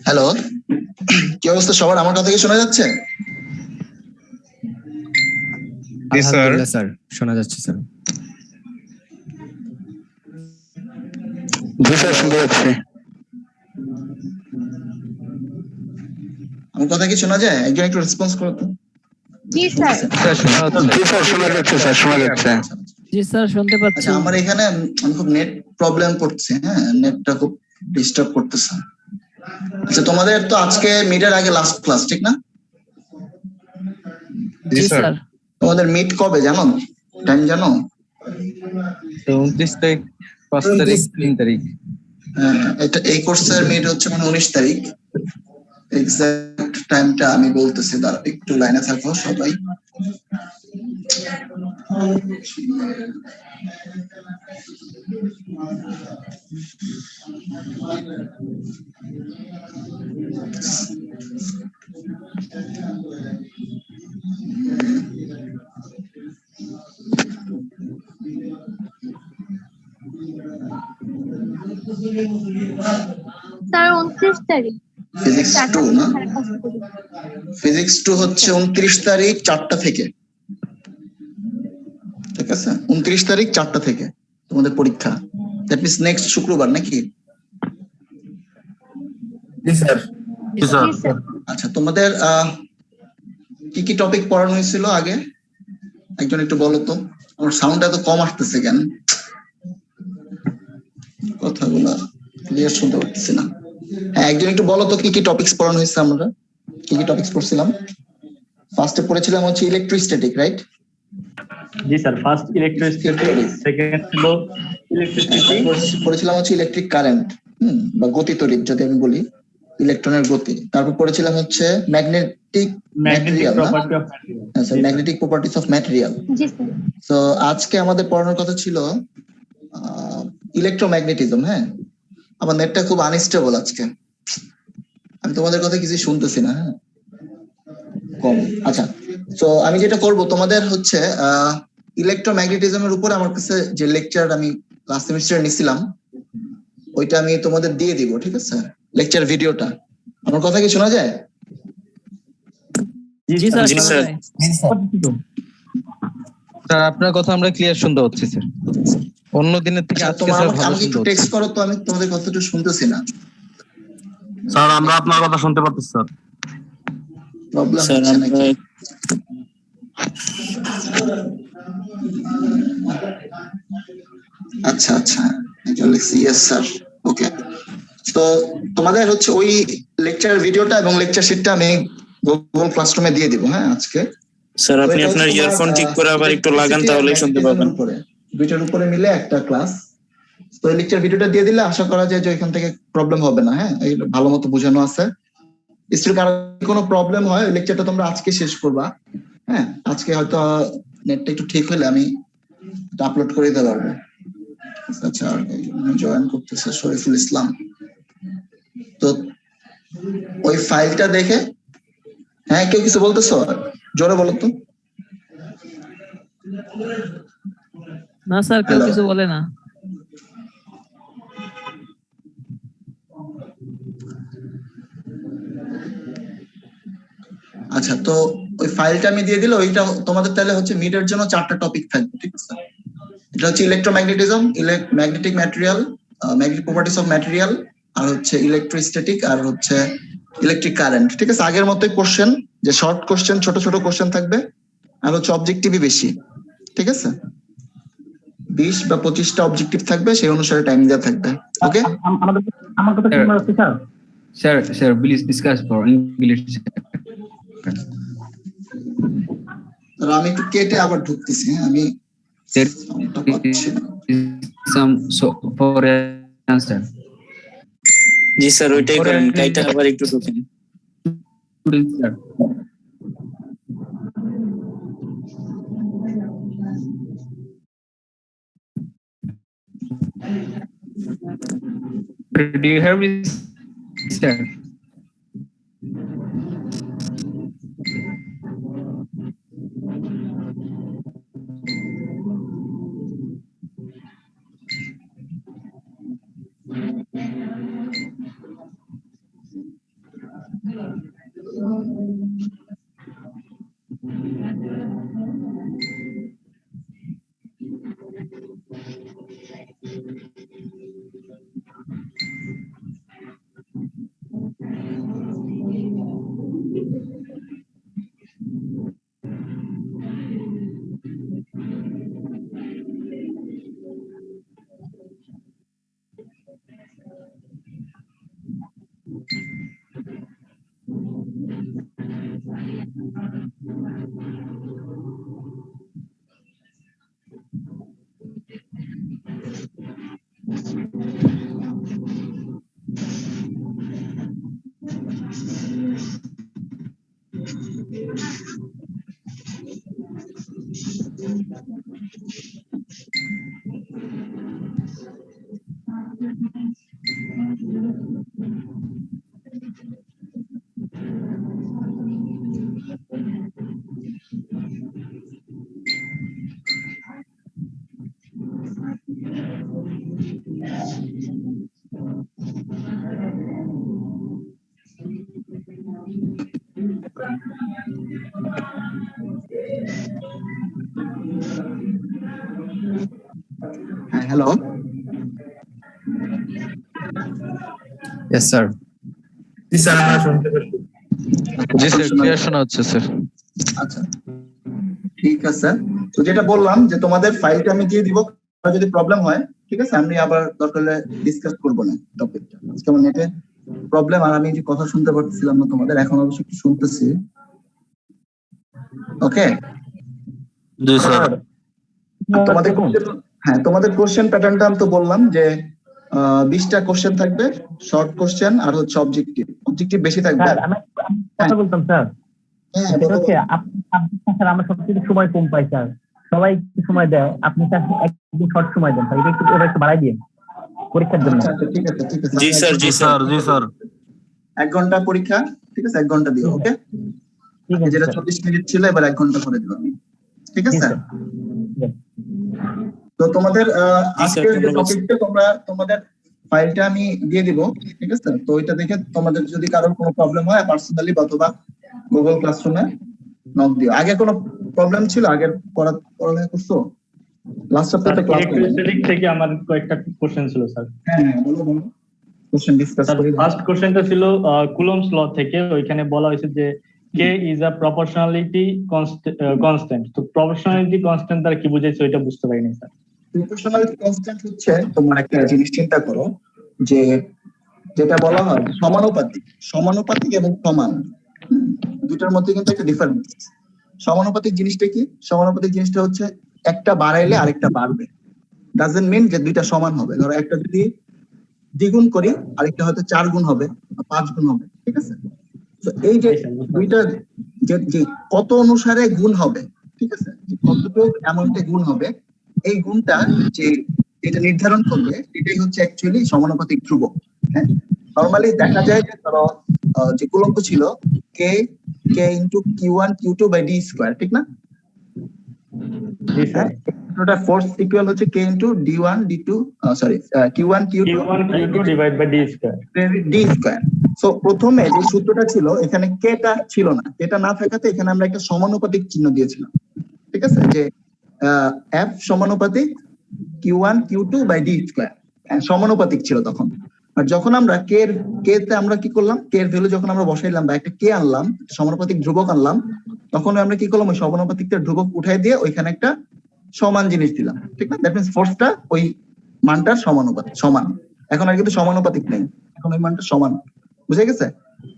Hello, কি অবস্থা সবার? আমার কথা কি শোনা যাচ্ছে? আলহামদুলিল্লাহ স্যার, শোনা যাচ্ছে স্যার। জি স্যার, শুনতে যাচ্ছে। আমার কথা কি শোনা যায়? একজন একটু রেসপন্স করো তো। জি স্যার। জি স্যার, শোনা যাচ্ছে স্যার, শোনা যাচ্ছে। জি স্যার, শুনতে পাচ্ছি। আচ্ছা, আমার এখানে খুব নেট প্রবলেম করছে, হ্যাঁ, নেটটা খুব ডিস্টার্ব করতেছে। আচ্ছা, তোমাদের তো আজকে মিটের আগে লাস্ট ক্লাস, ঠিক না? জি স্যার। তোমাদের মিট কবে জানো? টাইম জানো? 29 তারিখ, 5 তারিখ, 3 তারিখ। হ্যাঁ, এটা এই কোর্সের মিট হচ্ছে 19 তারিখ। এক্সাক্ট টাইমটা আমি বলতেছি, দাঁড়া একটু লাইনে থাকো সবাই। স্যার 29 তারিখ। ফিজিক্স 2 না? ফিজিক্স 2 হচ্ছে 29 তারিখ 4টা থেকে, ঠিক আছে? 29 তারিখ 4টা থেকে তোমাদের পরীক্ষা। দ্যাট মিন্স নেক্সট শুক্রবার নাকি? জি স্যার। আচ্ছা, তোমাদের কি কি টপিক পড়ানো হয়েছিল আগে? একজন একটু বলো তো। আমার সাউন্ড এত কম আসতেছে কেন? কথাগুলো ক্লিয়ার শুনতে পাচ্ছি না। হ্যাঁ, একজন একটু বলো তো কি কি টপিকস পড়ানো হয়েছে? আমরা কি কি টপিকস পড়ছিলাম? ফার্স্টে পড়েছিলাম হচ্ছে ইলেকট্রোস্ট্যাটিক, রাইট? জি স্যার, ফার্স্ট ইলেকট্রোস্ট্যাটিক, সেকেন্ড হলো ইলেকট্রিসিটি, পড়েছিলাম হচ্ছে ইলেকট্রিক কারেন্ট বা গতি তড়িৎ যদি আমি বলি, ইলেকট্রনের গতি। তারপর পড়েছিলাম হচ্ছে magnetic property of material. Magnetic properties of material. G sir. তো আজকে আমাদের পড়ানোর কথা ছিল ইলেকট্রোম্যাগনেটিজম। হ্যাঁ, আমার নেটটা খুব আনস্টেবল আজকে, আমি তোমাদের কথা কিছু শুনতেছি না। হ্যাঁ, কম। আচ্ছা, তো আমি যেটা করব, তোমাদের হচ্ছে ইলেকট্রোম্যাগনেটিজমের উপরে আমার কাছে যে লেকচার আমি লাস্ট সেমিস্টারে নিছিলাম ওইটা আমি তোমাদের দিয়ে দিব, ঠিক আছে? লেকচার ভিডিওটা। আমার কথা কি শোনা যায়? জি স্যার। স্যার, আপনার কথা আমরা ক্লিয়ার শুনতে পাচ্ছি স্যার। অন্য দিনের থেকে আজকে স্যার ভালো আমাকে একটু শুনতে টেক্সট হচ্ছে। করো তো, আমি তোমাদের কথা একটু শুনতেছি না। স্যার, আমরা আপনার কথা শুনতে পাচ্ছি স্যার। প্রবলেম হচ্ছে নাকি? আচ্ছা আচ্ছা, এটা লিখছি। ইয়েস স্যার, ওকে। তো তোমাদের হচ্ছে ওই লেকচার ভিডিওটা এবং লেকচার শিটটা আমি গুগল ক্লাসরুমে দিয়ে দিব। হ্যাঁ, আজকে স্যার আপনি আপনার ইয়ারফোন ঠিক করে আবার একটু লাগান, তাহলেই শুনতে পাবেন। দুইটার উপরে মিলে একটা ক্লাস। তো এই লেকচার ভিডিওটা দিয়ে দিলে আশা করা যায় যে এখান থেকে প্রবলেম হবে না। হ্যাঁ, ভালো মতো বোঝানো আছে। স্টিল কারো কোনো প্রবলেম হয়, লেকচারটা তোমরা আজকে শেষ করবা। হ্যাঁ, আজকে হয়তো নেটটা একটু ঠিক হলে আমি আপলোড করে দিতে পারবো। আচ্ছা, জয়েন করতেছে শরীফুল ইসলাম। তো ওই ফাইলটা দেখে, হ্যাঁ কেউ কিছু বলতেছো? জোরে বলো তো। না স্যার, কেউ Hello? কিছু বলে না। আচ্ছা, তো ওই ফাইলটা আমি দিয়ে দিলে ওইটা তোমাদের তাহলে হচ্ছে মিডের জন্য 4টা টপিক থাকবে, ঠিক আছে? এটা হচ্ছে electromagnetism, magnetic material, magnetic properties of material, আর হচ্ছে ইলেকট্রোস্ট্যাটিক, আর হচ্ছে ইলেকট্রিক কারেন্ট, ঠিক আছে? আগের মতোই কোশ্চেন, যে শর্ট কোশ্চেন, ছোট ছোট কোশ্চেন থাকবে, আর হচ্ছে অবজেক্টিভই বেশি, ঠিক আছে? 20 বা 25টা অবজেক্টিভ থাকবে, সেই অনুসারে টাইম দেওয়া থাকবে। ওকে, আমার কথা কি মনে হচ্ছে sir? Sir, please discuss for English. আর আমি একটু কেটে আবার ঢুকতেছি। হ্যাঁ, আমি There soundটা পাচ্ছি না। is some for answer. G sir, ওইটাই করেন, কাইটা আবার একটু ঢোকেন। Sir. Do you have this, sir? হ্যাঁ, হ্যালো। Yes, sir. জি স্যার, আমরা শুনতে পাচ্ছি। জি স্যার, ক্লিয়ার শোনা হচ্ছে স্যার। আচ্ছা, ঠিক আছে। তো যেটা বললাম যে তোমাদের ফাইলটা আমি দিয়ে দিব, আর যদি প্রবলেম হয়, ঠিক আছে, আমি আবার দরকার হলে ডিসকাস করবো না টপিকটা। আজকে আমার নেটে প্রবলেম, আর আমি যে কথা শুনতে পারছিলাম না তোমাদের, এখন অবশ্য একটু শুনতেছি। ওকে, জি স্যার। তোমাদের হ্যাঁ, তোমাদের কোশ্চেন প্যাটার্নটা আমি তো বললাম যে 20টা কোশ্চেন থাকবে, শর্ট কোশ্চেন, আর হচ্ছে অবজেক্টিভ বেশি থাকবে। স্যার আমি কথা বলতাম স্যার। হ্যাঁ, সেটা হচ্ছে স্যার আমরা সবচেয়ে সময় কম পাই স্যার, সবাই একটু সময় দেয়, আপনি স্যার একদিন শর্ট সময় দেন স্যার, এটা একটু বাড়াই দিন পরীক্ষার জন্য। আচ্ছা, ঠিক আছে, ঠিক আছে। জি স্যার, জি স্যার। জি স্যার। 1 ঘন্টা পরীক্ষা, ঠিক আছে, 1 ঘন্টা দিও। ওকে, ঠিক আছে যেটা স্যার। 24 মিনিট ছিল, এবার 1 ঘন্টা করে দিব আমি, ঠিক জি আছে? স্যার। তো তোমাদের স্যার, আজকের যে ধন্যবাদ। টপিকটা, তোমাদের ফাইলটা আমি দিয়ে দিব, ঠিক আছে? তো ওইটা দেখে তোমাদের যদি কারোর কোনো প্রবলেম হয়, পার্সোনালি অথবা গুগল ক্লাসরুমে নক দিও। আগে কোনো প্রবলেম ছিল? আগের পড়ালেখা করছো? লাস্ট সপ্তাহে ক্লাস ইলেকট্রোস্ট্যাটিক থেকে আমার কয়েকটা কোশ্চেন ছিল স্যার। হ্যাঁ, বলো কোশ্চেন ডিসকাস স্যার করি। ফার্স্ট কোশ্চেনটা ছিল কুলম্বস ল থেকে, ওইখানে বলা হয়েছে যে K is a proportionality constant. তো প্রপোর্শনালিটি কনস্ট্যান্ট দ্বারা কি বুঝাইছে ওইটা বুঝতে পারিনি স্যার। প্রপোর্শনালিটি কনস্ট্যান্ট হচ্ছে, তোমার একটা জিনিস চিন্তা করো যে যেটা বলা হয় সমানুপাতিক এবং সমান, দুটার মধ্যে কিন্তু একটা ডিফারেন্স। সমানুপাতিক জিনিসটা কি? সমানুপাতিক জিনিসটা হচ্ছে একটা বাড়াইলে আরেকটা বাড়বে, ডাজন্ট মিন যে দুইটা সমান হবে। ধরো একটা যদি দ্বিগুণ করি, আরেকটা হয়তো 4 গুণ হবে বা 5 গুণ হবে, ঠিক আছে? তো এই যে যে কত অনুসারে গুণ হবে, ঠিক আছে, যে কতটুকু অ্যামাউন্টে গুণ হবে, এই গুণটা যে এটা নির্ধারণ করবে এটাই হচ্ছে অ্যাকচুয়ালি সমানুপাতিক ধ্রুবক। হ্যাঁ, নরমালি দেখা যায় যে ধরো যে কুলম্ব ছিল K K into Q1 Q2 by D square, ঠিক না? জি স্যার। ওটা ফোর্স ইকুয়াল হচ্ছে K into D1 D2 sorry Q1 Q2 Q1 Q2 divide by D square. D square. So প্রথমে যে সূত্রটা ছিল এখানে কেটা ছিল না, কেটা না থাকাতে এখানে আমরা একটা সমানুপাতিক চিহ্ন দিয়েছিলাম, ঠিক আছে, যে এফ সমানুপাতিক Q1 Q2 by D square, সমানুপাতিক ছিল তখন। আর যখন আমরা কে তে আমরা কি করলাম, কে এর ভ্যালু যখন আমরা বসাইলাম বা একটা কে আনলাম, সমানুপাতিক ধ্রুবক আনলাম, তখন আমরা কি করলাম, ওই সমানুপাতিকটা ধ্রুবক উঠাই দিয়ে ওইখানে একটা সমান জিনিস দিলাম, ঠিক না? দ্যাট মিন্স ফোর্সটা ওই মানটার সমান। এখন আর কিন্তু সমানুপাতিক নেই, এখন ওই মানটা সমান, বুঝে গেছে?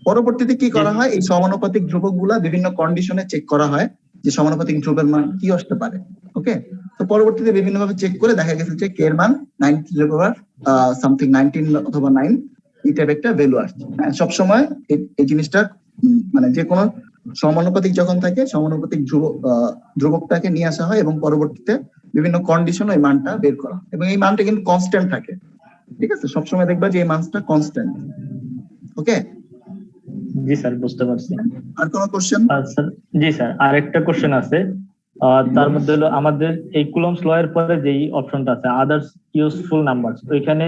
পরবর্তীতে কি করা হয়, এই সমানুপাতিক ধ্রুবক গুলা বিভিন্ন কন্ডিশনে চেক করা হয় যে সমানুপাতিক ধ্রুবের মান কি আসতে পারে। ওকে, তো পরবর্তীতে বিভিন্ন ভাবে চেক করে দেখা গেছে যে কে এর মান 19 অথবা 9 এই টাইপ একটা ভ্যালু আসছে। হ্যাঁ, সবসময় এই জিনিসটা মানে যে কোনো সমানুপাতিক যখন থাকে সমানুপাতিক ধ্রুবকটাকে নিয়ে আসা হয় এবং পরবর্তীতে বিভিন্ন কন্ডিশন ওই মানটা বের করা হয়। এবং এই মানটা কিন্তু কনস্ট্যান্ট থাকে, ঠিক আছে? সবসময় দেখবা যে এই মানটা কনস্ট্যান্ট। ওকে, জি স্যার, বুঝতে পারছি। আর কোনো কোশ্চেন? স্যার, জি স্যার, আরেকটা কোশ্চেন আছে। তার মধ্যে হলো আমাদের এই কুলম্বস ল এর পরে যেই অপশনটা আছে আদার্স ইউজফুল নাম্বারস, ওইখানে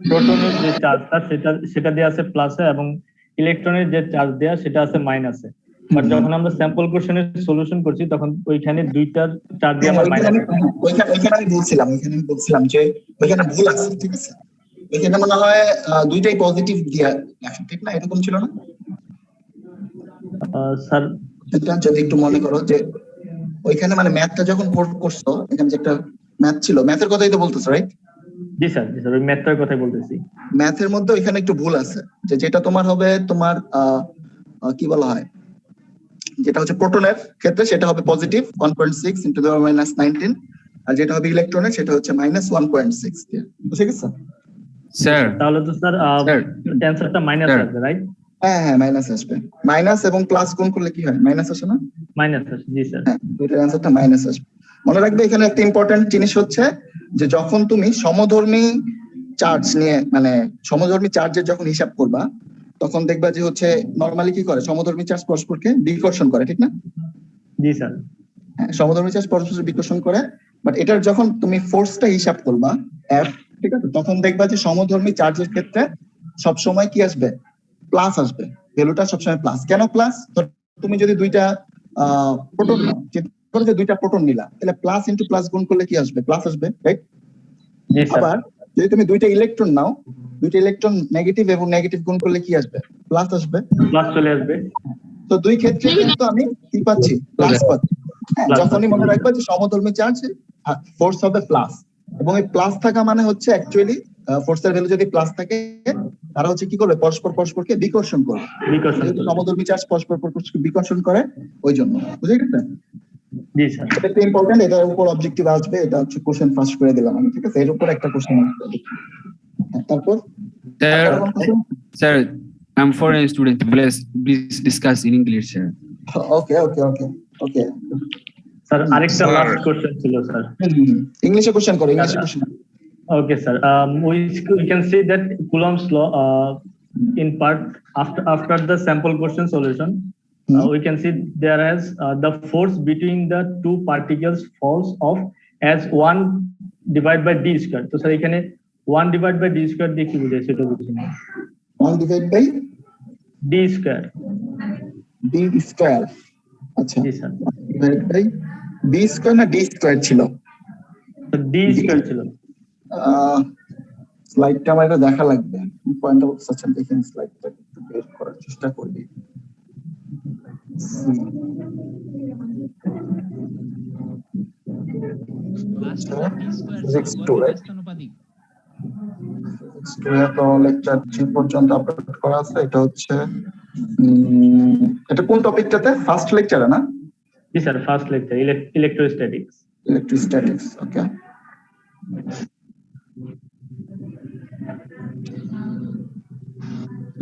প্রোটনের যে চার্জটা সেটা দেয়া আছে প্লাসে এবং ইলেকট্রনের যে চার্জ দেয়া সেটা আছে মাইনাসে। বাট যখন আমরা স্যাম্পল কোশ্চেনের সলিউশন করছি তখন ওইখানে দুইটার চার্জ দিয়ে আমার মাইনাস। ওইখানে আমি বলছিলাম যে ওইখানে ভুল আছে, ঠিক আছে? এখানে মনে হয় দুইটাই পজিটিভ দিয়া লেখা, ঠিক না? এরকম ছিল না স্যার? যদি একটু মনে করো যে ওইখানে মানে ম্যাথটা যখন করছো, এখানে যে একটা ম্যাথ ছিল, ম্যাথের কথাই তো বলতেছো, রাইট? জি স্যার, জি স্যার, ওই ম্যাথটার কথাই বলতেছি। ম্যাথের মধ্যে ওইখানে একটু ভুল আছে, যে যেটা তোমার হবে তোমার কি বলা হয়, যেটা হচ্ছে প্রোটনের ক্ষেত্রে সেটা হবে পজিটিভ 1.6 × 10⁻19, আর যেটা হবে ইলেকট্রনের সেটা হচ্ছে -1.6 দিয়ে, বুঝে গেছো? Sir, তাহলে তো স্যার Sir. অ্যানসারটা মাইনাস Sir. আসবে, রাইট? হ্যাঁ, মাইনাস আসবে। মাইনাস এবং প্লাস গুণ করলে কি হয়, মাইনাস আসে না? মাইনাস আসবে, জি স্যার। হ্যাঁ, দুইটার অ্যানসারটা মাইনাস আসবে। মনে রাখবে এখানে একটা ইম্পর্টেন্ট জিনিস হচ্ছে যে যখন তুমি সমধর্মী চার্জ নিয়ে মানে সমধর্মী চার্জের যখন হিসাব করবা, তখন দেখবা যে হচ্ছে নরমালি কি করে, সমধর্মী চার্জ পরস্পরকে বিকর্ষণ করে, ঠিক না? জি স্যার। হ্যাঁ, সমধর্মী চার্জ পরস্পর বিকর্ষণ করে, বাট এটার যখন তুমি ফোর্সটা হিসাব করবা এফ, ঠিক আছে, তখন দেখবা যে সমধর্মী চার্জের ক্ষেত্রে সবসময় কি আসবে, প্লাস আসবে, ভ্যালুটা সবসময় প্লাস। কেন প্লাস? তুমি যদি দুইটা প্রোটন নাও, যে দুইটা প্রোটন নিলা, তাহলে প্লাস ইনটু প্লাস গুণ করলে কি আসবে, প্লাস আসবে, রাইট? জি স্যার। আবার যদি তুমি দুইটা ইলেকট্রন নাও, দুইটা ইলেকট্রন নেগেটিভ এবং নেগেটিভ গুণ করলে কি আসবে, প্লাস আসবে, প্লাস চলে আসবে। তো দুই ক্ষেত্রে কিন্তু আমি কি পাচ্ছি, প্লাস পাচ্ছি। হ্যাঁ, যখনই মনে রাখবা যে সমধর্মী চার্জ ফোর্স হবে প্লাস, এবং এই প্লাস থাকা মানে হচ্ছে অ্যাকচুয়ালি ফোর্সের ভ্যালু যদি প্লাস থাকে তারা হচ্ছে কি করবে, পরস্পরকে বিকর্ষণ করবে। সমধর্মী চার্জ পরস্পরকে বিকর্ষণ করে, ওই জন্য, বুঝে গেছে? জি স্যার। এটা একটু ইম্পর্টেন্ট, এটার উপর অবজেক্টিভ আসবে, এটা হচ্ছে কোশ্চেন ফার্স্ট করে দিলাম আমি, ঠিক আছে? এর উপর একটা কোশ্চেন আসবে। তারপর Sir, I'm foreign student. Please discuss in English, sir. Okay. Sir, আরেকটা লাস্ট কোশ্চেন ছিল স্যার। ইংলিশে কোশ্চেন করো, ইংলিশে question. Okay, sir. We can say that Coulomb's law, in part, after the sample question solution, we can see there as the force between the two particles falls off as 1 divided by d square. So, sir, এখানে 1 divided by d square দিয়ে কি বোঝায় সেটা বুঝি না। 1 divided by d square. d square, আচ্ছা, জি sir. divided by b square না d square ছিল? d square ছিল। স্লাইডটা আমার এটা দেখা লাগবে, পয়েন্ট আউট সেকশন দেখেন, স্লাইডটা একটু বের করার চেষ্টা করবি। তো লেকচার 3 পর্যন্ত আপলোড করা আছে, এটা হচ্ছে এটা কোন টপিকটাতে, ফার্স্ট লেকচারে না? জি স্যার, ফার্স্ট লেকচার, ইলেকট্রোস্ট্যাটিক্স। ওকে।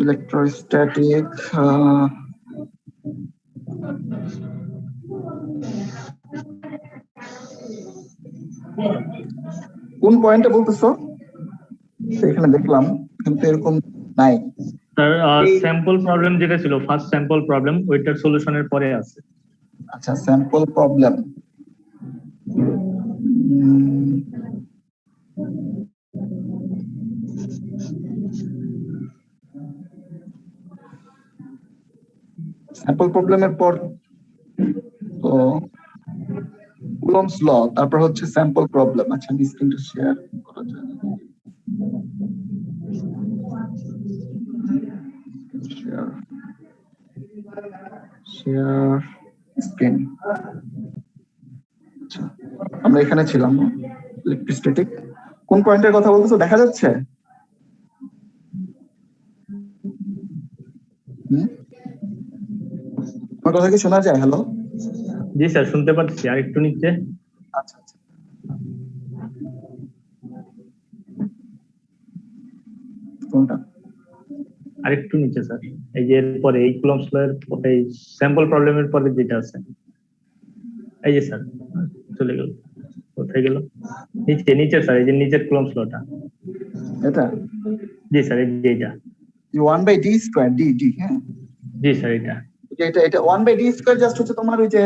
Electrostatic কোন পয়েন্টে বলতেছো? এখানে দেখলাম কিন্তু এরকম নাই। স্যার স্যাম্পল প্রবলেম যেটা ছিল ফার্স্ট স্যাম্পল প্রবলেম ওইটার সলিউশনের পরে আছে। আচ্ছা, স্যাম্পল প্রবলেম। স্যাম্পল প্রবলেমের পর তো কুলম্বস ল, তারপর হচ্ছে স্যাম্পল প্রবলেম। আচ্ছা, আমি স্ক্রিনটা শেয়ার করা যায়। Share screen. আচ্ছা, আমরা এখানে ছিলাম ইলেকট্রোস্ট্যাটিক। কোন পয়েন্টের কথা বলতেছো, দেখা যাচ্ছে? আমার কথা কি শোনা যায়? হ্যালো? জি স্যার শুনতে পাচ্ছি, আর একটু নিচে। আচ্ছা আচ্ছা, কোনটা? আর একটু নিচে স্যার, এই যে এরপরে এই কুলম্বস ল এর এই স্যাম্পল প্রবলেমের পরে যেটা আছে, এই যে স্যার চলে গেল, কোথায় গেল? নিচে নিচে স্যার, এই যে নিচের কুলম্বস লটা। এটা? জি স্যার, এই যে এটা। 1/d square D. হ্যাঁ, জি স্যার এটা। এটা 1/d স্কয়ার জাস্ট হচ্ছে তোমার ওই যে,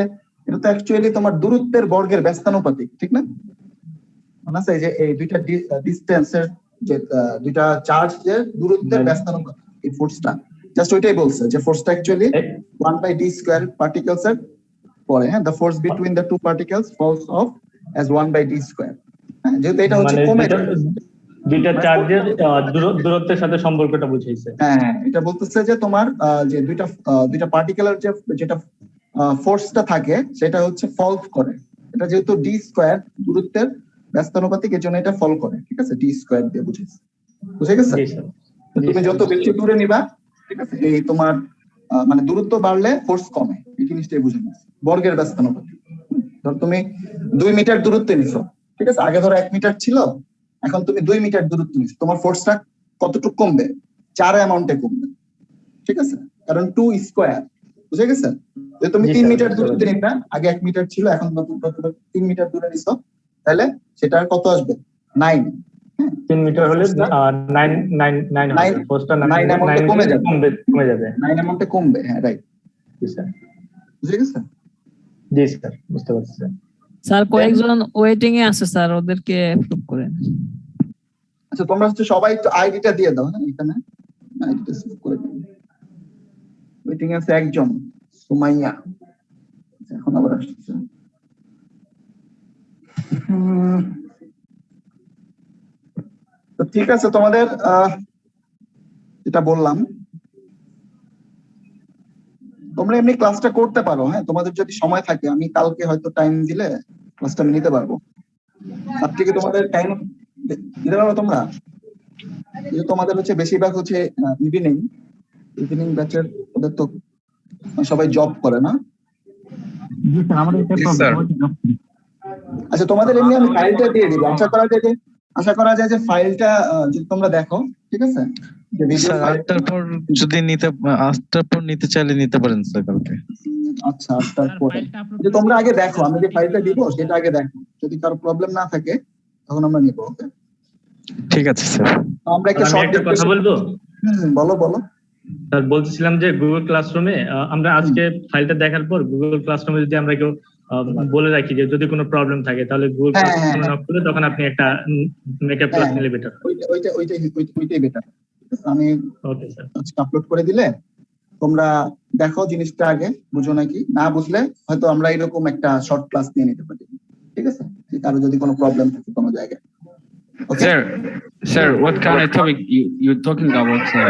এটা তো অ্যাকচুয়ালি তোমার দূরত্বের বর্গের ব্যস্তানুপাতিক, ঠিক না? মানে আছে যে এই দুইটা ডিসটেন্সের যে দুইটা চার্জের দূরত্বের ব্যস্তানুপাতিক, এই ফোর্সটা জাস্ট ওইটাই বলছে যে ফোর্সটা অ্যাকচুয়ালি 1/d স্কয়ার পার্টিকেলস এর পরে। হ্যাঁ, the force between the two particles falls off as 1/d square. হ্যাঁ, যেহেতু এটা হচ্ছে মানে কমে দুইটা চার্জের দূরত্বের সাথে সম্পর্কটা বুঝাইছে। হ্যাঁ, এটা বলতেছে যে তোমার যে দুইটা পার্টিকেলের যেটা ফোর্সটা থাকে সেটা হচ্ছে ফল করে। এটা যেহেতু ডি স্কয়ার দূরত্বের ব্যস্তানুপাতিক, এর জন্য এটা ফল করে। ঠিক আছে, ডি স্কয়ার দিয়ে বুঝেছি, বুঝে গেছে? জি স্যার। তুমি যত বেশি দূরে নিবা, ঠিক আছে, এই তোমার মানে দূরত্ব বাড়লে ফোর্স কমে, এই জিনিসটাই বুঝে নিচ্ছি। বর্গের ব্যস্তানুপাতিক। ধর তুমি 2 মিটার দূরত্বে নিছো, ঠিক আছে, আগে ধরো 1 মিটার ছিল, এখন তুমি 2 মিটার দূরত্ব নিছো, তোমার ফোর্সটা কতটুকু কমবে? 4 অ্যামাউন্টে কমবে, ঠিক আছে, কারণ 2 স্কয়ার। বুঝে গেছে? যে তুমি 3 মিটার দূরত্বে নিবা, আগে 1 মিটার ছিল, এখন নতুন 3 মিটার দূরে নিছো, তাহলে সেটা কত আসবে? 9। 3 মিটার হলে 9 হবে, ফোর্সটা 9 কমে যাবে, কমে যাবে। 9 অ্যামাউন্টে কমবে। হ্যাঁ, রাইট। জি স্যার। বুঝে গেছে? জি স্যার, বুঝতে পারছি স্যার। স্যার কয়েকজন ওয়েটিং এ আছে স্যার, ওদেরকে অ্যাপ্রুভ করেন। আচ্ছা, তোমরা হচ্ছে সবাই একটু আইডিটা দিয়ে দাও। হ্যাঁ, এখানে আইডিটা সেভ করে দাও। ওয়েটিং আছে একজন, সুমাইয়া। এখন আবার আসছে। তো ঠিক আছে, তোমাদের যেটা বললাম, তোমরা এমনি ক্লাসটা করতে পারো। হ্যাঁ, তোমাদের যদি সময় থাকে, আমি কালকে হয়তো টাইম দিলে ক্লাসটা আমি নিতে পারবো। তার থেকে তোমাদের টাইম দিতে পারো তোমরা? তোমাদের হচ্ছে বেশিরভাগ হচ্ছে ইভিনিং ব্যাচের, ওদের তো সবাই জব করে না? আচ্ছা, তোমাদের এমনি আমি ফাইলটা দিয়ে দিব। আশা করা যায় যে ফাইলটা যদি তোমরা দেখো, ঠিক আছে, যে ভিডিও স্যার ফাইল। 8টার পর যদি নিতে চাইলে নিতে পারেন স্যার কালকে। আচ্ছা, 8টার পরে যে তোমরা আগে দেখো, আমি যে ফাইলটা দিব সেটা আগে দেখো, যদি কারো প্রবলেম না থাকে তখন আমরা নিব। ওকে, ঠিক আছে স্যার। আমরা একটা আমি শর্ট একটা কথা বলবো বলো বলো। স্যার, বলছিলাম যে গুগল ক্লাসরুমে আমরা আজকে ফাইলটা দেখার পর গুগল ক্লাসরুমে যদি আমরা কেউ বলে রাখি যে যদি কোনো প্রবলেম থাকে, তাহলে গুগল ক্লাসরুমে নক করলে তখন আপনি একটা মেকআপ ক্লাস নিলে বেটার। ওইটাই বেটার। আমি ওকে স্যার। আজকে আপলোড করে দিলে তোমরা দেখো জিনিসটা আগে, বুঝো নাকি, না বুঝলে হয়তো আমরা এরকম একটা শর্ট ক্লাস নিয়ে নিতে পারি। ঠিক আছে, কারো যদি কোনো প্রবলেম থাকে কোনো জায়গায়। Sir, what kind of topic you're talking about, sir?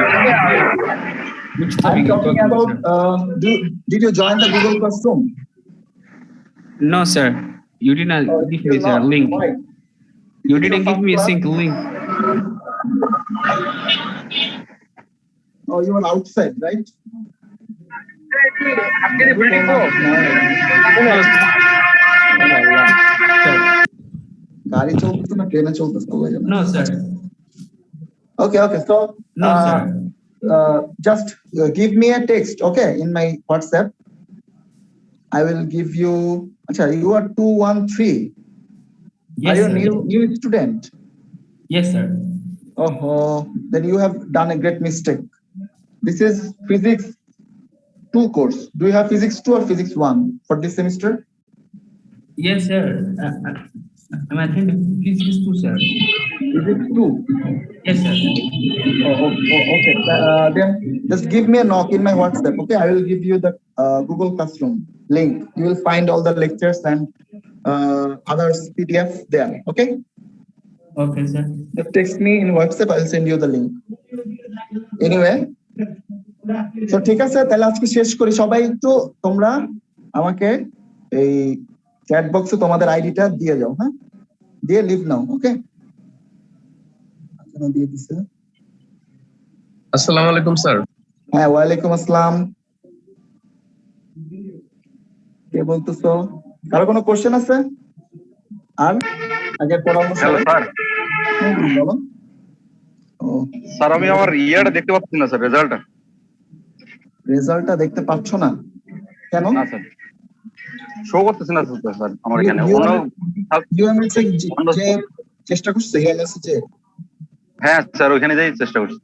Which topic I'm you're talking about, did you join the Google Classroom? No, sir. You did not give me the link. Why? You didn't give me a single link. Oh, you are outside, right? গাড়ি চলতেছে না ট্রেনে চলতেছে? No, sir. Okay, so No, sir. Just give me a text, okay, in my WhatsApp. I will give you. Acha, you are 213. Yes, Are you sir. new student? Yes, sir. Oh, then you have done a great mistake. This is physics 2 course. Do you have physics 2 or physics 1 for this semester? Yes, sir. I'm attending physics too, sir. Physics 2. Yes, sir. Okay. Then just give me a knock in my WhatsApp. Okay, I will give you the Google Classroom link. You will find all the lectures and others PDF there. Okay. Okay, sir. Just text me in WhatsApp. I'll send you the link. Anyway, so ঠিক আছে তাহলে আজকে শেষ করি সবাই একটু তোমরা আমাকে এই চ্যাট বক্সে তোমাদের আইডিটা দিয়ে যাও হ্যাঁ দিয়ে লিভ নাও ওকে আচ্ছা দিয়ে দিছে আসসালামু আলাইকুম স্যার। হ্যাঁ ওয়ালাইকুম আসসালাম কে বলতেছো কারো কোনো কোশ্চেন আছে আর আগে পড়ানো হ্যালো স্যার। বলো ও স্যার আমি আমার ইয়ারটা দেখতে পাচ্ছি না স্যার, রেজাল্টটা। রেজাল্টটা দেখতে পাচ্ছ না কেন না স্যার, শো করতেছে না স্যার আমার এখানে। ইউএমএস যে চেষ্টা করছে ইউএমএস যে হ্যাঁ স্যার, ওইখানে যাই চেষ্টা করছি।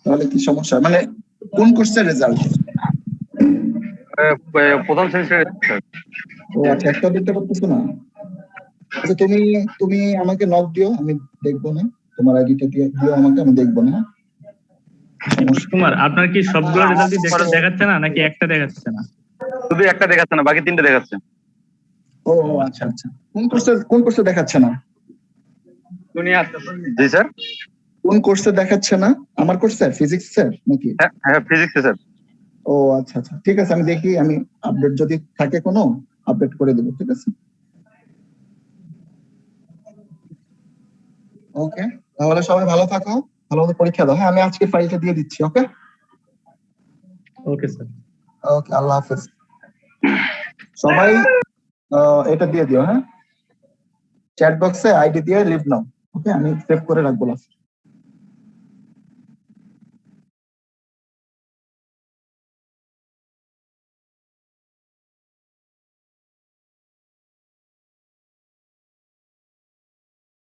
তাহলে কি সমস্যা মানে কোন কোর্সের রেজাল্ট প্রথম সেমিস্টারে স্যার। ও আচ্ছা একটা দেখতে পাচ্ছ না আচ্ছা তুমি আমাকে নক দিও আমি দেখবো না তোমার আইডিটা দিও আমাকে আমি দেখবো না কুমার আপনার কি সবগুলো রেজাল্টই দেখাচ্ছে না নাকি একটা দেখাচ্ছে না? শুধু একটা দেখাচ্ছে না, বাকি তিনটে দেখাচ্ছে। ও আচ্ছা আচ্ছা কোন কোর্সে দেখাচ্ছে না জি স্যার। কোন কোর্সে দেখাচ্ছে না আমার কোর্সে ফিজিক্স স্যার নাকি হ্যাঁ ফিজিক্স স্যার। ও আচ্ছা আচ্ছা ঠিক আছে আমি দেখি আমি আপডেট যদি থাকে কোনো আপডেট করে দেবো ঠিক আছে ওকে তাহলে সবাই ভালো থাকো ভালো মতো পরীক্ষা দাও হ্যাঁ আমি আজকে ফাইলটা দিয়ে দিচ্ছি ওকে ওকে স্যার। ওকে আল্লাহ হাফেজ সবাই এটা দিয়ে দিও হ্যাঁ চ্যাট বক্সে আইডি দিয়ে লিভ নাও ওকে আমি সেভ করে রাখবো লাস্ট